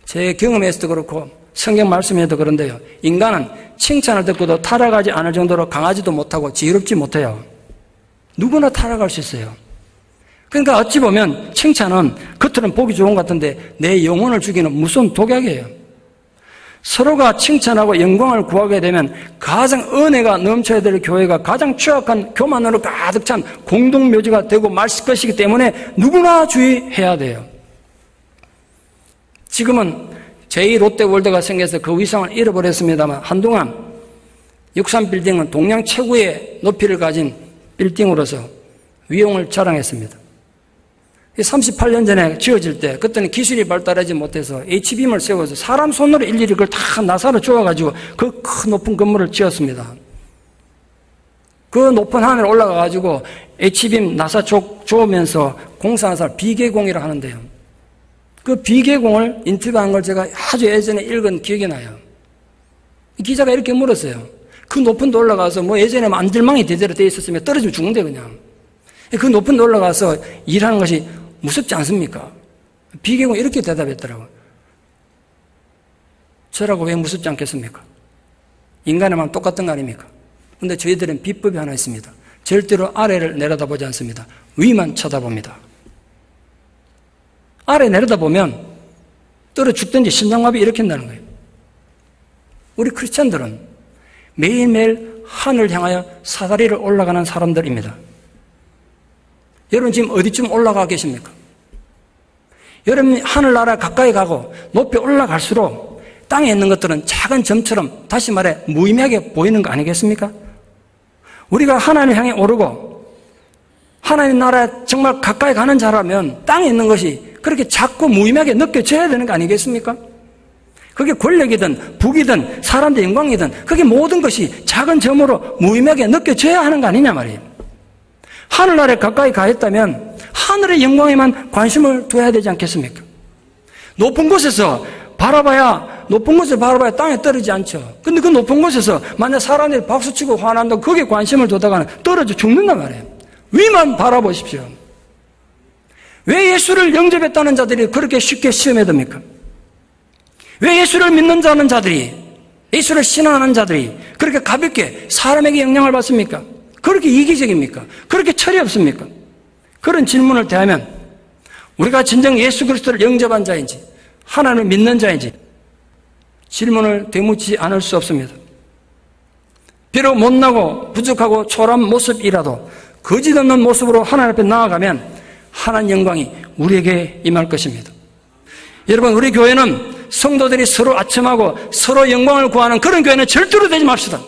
A: 제 경험에서도 그렇고 성경 말씀에도 그런데요. 인간은 칭찬을 듣고도 타락하지 않을 정도로 강하지도 못하고 지혜롭지 못해요. 누구나 타락할 수 있어요. 그러니까 어찌 보면 칭찬은 겉으로는 보기 좋은 것 같은데 내 영혼을 죽이는 무서운 독약이에요. 서로가 칭찬하고 영광을 구하게 되면 가장 은혜가 넘쳐야 될 교회가 가장 취약한 교만으로 가득 찬 공동묘지가 되고 말 것이기 때문에 누구나 주의해야 돼요. 지금은 제2롯데월드가 생겨서 그 위상을 잃어버렸습니다만 한동안 63빌딩은 동양 최고의 높이를 가진 빌딩으로서 위용을 자랑했습니다. 38년 전에 지어질 때 그때는 기술이 발달하지 못해서 H빔을 세워서 사람 손으로 일일이 그걸 다 나사로 쪼아가지고 그 큰 높은 건물을 지었습니다. 그 높은 하늘에 올라가가지고 H빔 나사 쪼으면서 공사한 사람 비계공이라 하는데요. 그 비계공을 인터뷰한 걸 제가 아주 예전에 읽은 기억이 나요. 기자가 이렇게 물었어요. 그 높은 데 올라가서 뭐 예전에 안들망이 대대로 돼 있었으면 떨어지면 죽는데 그냥. 그 높은 데 올라가서 일하는 것이 무섭지 않습니까? 비계공이 이렇게 대답했더라고요. 저라고 왜 무섭지 않겠습니까? 인간의 마음 똑같은 거 아닙니까? 근데 저희들은 비법이 하나 있습니다. 절대로 아래를 내려다보지 않습니다. 위만 쳐다봅니다. 아래 내려다보면 떨어 죽든지 심장마비 일으킨다는 거예요. 우리 크리스찬들은 매일매일 하늘을 향하여 사다리를 올라가는 사람들입니다. 여러분 지금 어디쯤 올라가 계십니까? 여러분 하늘나라 가까이 가고 높이 올라갈수록 땅에 있는 것들은 작은 점처럼 다시 말해 무의미하게 보이는 거 아니겠습니까? 우리가 하나님 향해 오르고 하나님 나라에 정말 가까이 가는 자라면 땅에 있는 것이 그렇게 작고 무의미하게 느껴져야 되는 거 아니겠습니까? 그게 권력이든 부귀든 사람들의 영광이든 그게 모든 것이 작은 점으로 무의미하게 느껴져야 하는 거 아니냐 말이에요. 하늘나라에 가까이 가 있다면 하늘의 영광에만 관심을 둬야 되지 않겠습니까? 높은 곳에서 바라봐야 땅에 떨어지지 않죠. 근데 그 높은 곳에서 만약 사람들이 박수치고 화난다고 거기에 관심을 두다가는 떨어져 죽는단 말이에요. 위만 바라보십시오. 왜 예수를 영접했다는 자들이 그렇게 쉽게 시험에 듭니까? 왜 예수를 믿는 자들이 예수를 신앙하는 자들이 그렇게 가볍게 사람에게 영향을 받습니까? 그렇게 이기적입니까? 그렇게 철이 없습니까? 그런 질문을 대하면 우리가 진정 예수 그리스도를 영접한 자인지 하나님을 믿는 자인지 질문을 되묻지 않을 수 없습니다. 비록 못나고 부족하고 초라한 모습이라도 거짓 없는 모습으로 하나님 앞에 나아가면 하나님 영광이 우리에게 임할 것입니다. 여러분 우리 교회는 성도들이 서로 아첨하고 서로 영광을 구하는 그런 교회는 절대로 되지 맙시다.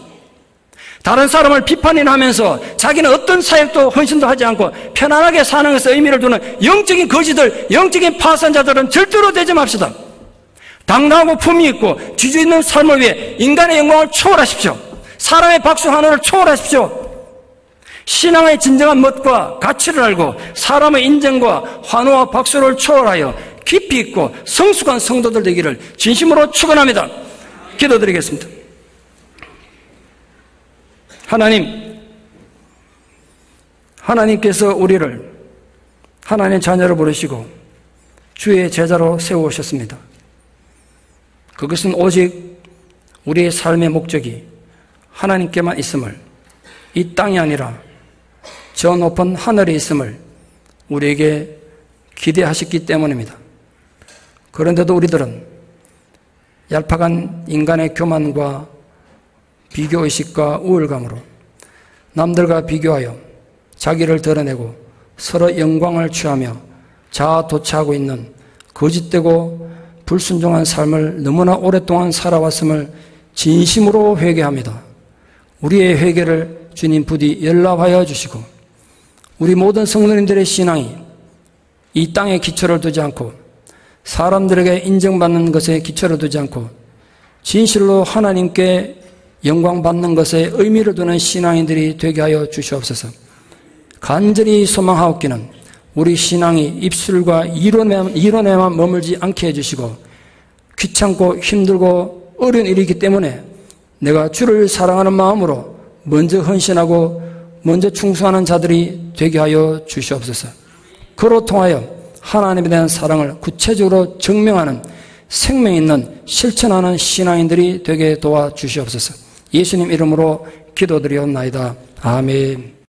A: 다른 사람을 비판이나 하면서 자기는 어떤 사역도 헌신도 하지 않고 편안하게 사는 것에 의미를 두는 영적인 거지들, 영적인 파산자들은 절대로 되지 맙시다. 당당하고 품위 있고 지주 있는 삶을 위해 인간의 영광을 초월하십시오. 사람의 박수 하나를 초월하십시오. 신앙의 진정한 멋과 가치를 알고 사람의 인정과 환호와 박수를 초월하여 깊이 있고 성숙한 성도들 되기를 진심으로 축원합니다. 기도드리겠습니다. 하나님께서 우리를 하나님의 자녀로 부르시고 주의 제자로 세우셨습니다. 그것은 오직 우리의 삶의 목적이 하나님께만 있음을, 이 땅이 아니라 저 높은 하늘에 있음을 우리에게 기대하셨기 때문입니다. 그런데도 우리들은 얄팍한 인간의 교만과 비교의식과 우월감으로 남들과 비교하여 자기를 드러내고 서로 영광을 취하며 자아도취하고 있는 거짓되고 불순종한 삶을 너무나 오랫동안 살아왔음을 진심으로 회개합니다. 우리의 회개를 주님 부디 연락하여 주시고 우리 모든 성도님들의 신앙이 이 땅에 기초를 두지 않고 사람들에게 인정받는 것에 기초를 두지 않고 진실로 하나님께 영광받는 것에 의미를 두는 신앙인들이 되게 하여 주시옵소서. 간절히 소망하옵기는 우리 신앙이 입술과 이론에만 머물지 않게 해주시고 귀찮고 힘들고 어려운 일이기 때문에 내가 주를 사랑하는 마음으로 먼저 헌신하고 먼저 충성하는 자들이 되게 하여 주시옵소서. 그로 통하여 하나님에 대한 사랑을 구체적으로 증명하는 생명 있는 실천하는 신앙인들이 되게 도와주시옵소서. 예수님 이름으로 기도드리옵나이다. 아멘.